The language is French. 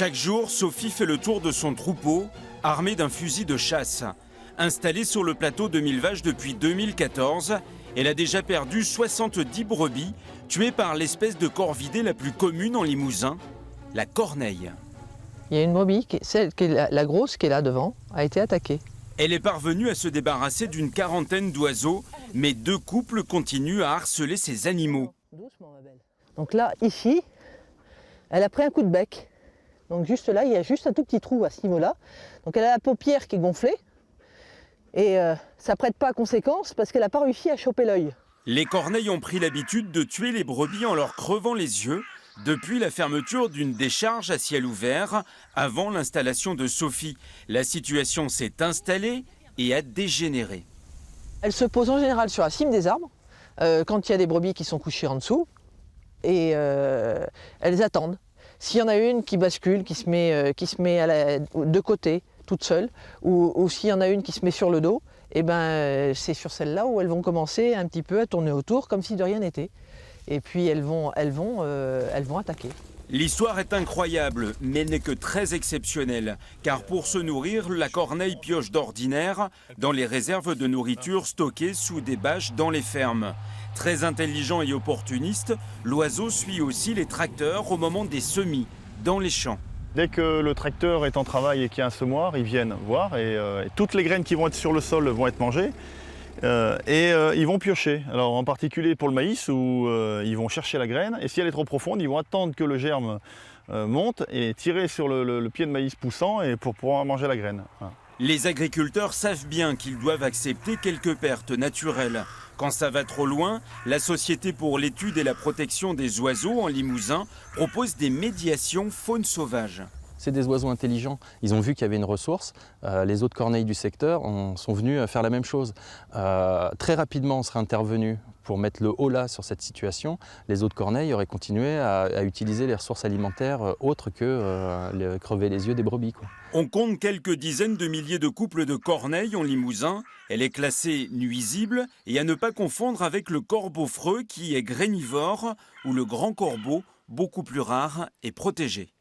Chaque jour, Sophie fait le tour de son troupeau, armée d'un fusil de chasse. Installée sur le plateau de 1000 vaches depuis 2014, elle a déjà perdu 70 brebis, tuées par l'espèce de corvidé la plus commune en Limousin, la corneille. Il y a une brebis, celle qui est la grosse qui est là devant, a été attaquée. Elle est parvenue à se débarrasser d'une quarantaine d'oiseaux, mais 2 couples continuent à harceler ces animaux. Doucement, ma belle. Donc là, ici, elle a pris un coup de bec. Donc juste là, il y a juste un tout petit trou à ce niveau-là. Donc elle a la paupière qui est gonflée. Et ça prête pas à conséquence parce qu'elle n'a pas réussi à choper l'œil. Les corneilles ont pris l'habitude de tuer les brebis en leur crevant les yeux depuis la fermeture d'une décharge à ciel ouvert avant l'installation de Sophie. La situation s'est installée et a dégénéré. Elle se pose en général sur la cime des arbres, quand il y a des brebis qui sont couchées en dessous. Et elles attendent. S'il y en a une qui bascule, qui se met de côté, toute seule, ou s'il y en a une qui se met sur le dos, et ben, c'est sur celle-là où elles vont commencer un petit peu à tourner autour comme si de rien n'était. Et puis elles vont attaquer. L'histoire est incroyable, mais n'est que très exceptionnelle, car pour se nourrir, la corneille pioche d'ordinaire dans les réserves de nourriture stockées sous des bâches dans les fermes. Très intelligent et opportuniste, l'oiseau suit aussi les tracteurs au moment des semis, dans les champs. Dès que le tracteur est en travail et qu'il y a un semoir, ils viennent voir et toutes les graines qui vont être sur le sol vont être mangées ils vont piocher. Alors en particulier pour le maïs où ils vont chercher la graine et si elle est trop profonde, ils vont attendre que le germe monte et tirer sur le pied de maïs poussant et pour pouvoir manger la graine. Voilà. Les agriculteurs savent bien qu'ils doivent accepter quelques pertes naturelles. Quand ça va trop loin, la Société pour l'étude et la protection des oiseaux en Limousin propose des médiations faune sauvage. C'est des oiseaux intelligents. Ils ont vu qu'il y avait une ressource. Les autres corneilles du secteur sont venus faire la même chose. Très rapidement, on serait intervenu pour mettre le holà sur cette situation. Les autres corneilles auraient continué à utiliser les ressources alimentaires autres que crever les yeux des brebis, quoi. On compte quelques dizaines de milliers de couples de corneilles en Limousin. Elle est classée nuisible et à ne pas confondre avec le corbeau freux qui est grénivore ou le grand corbeau, beaucoup plus rare et protégé.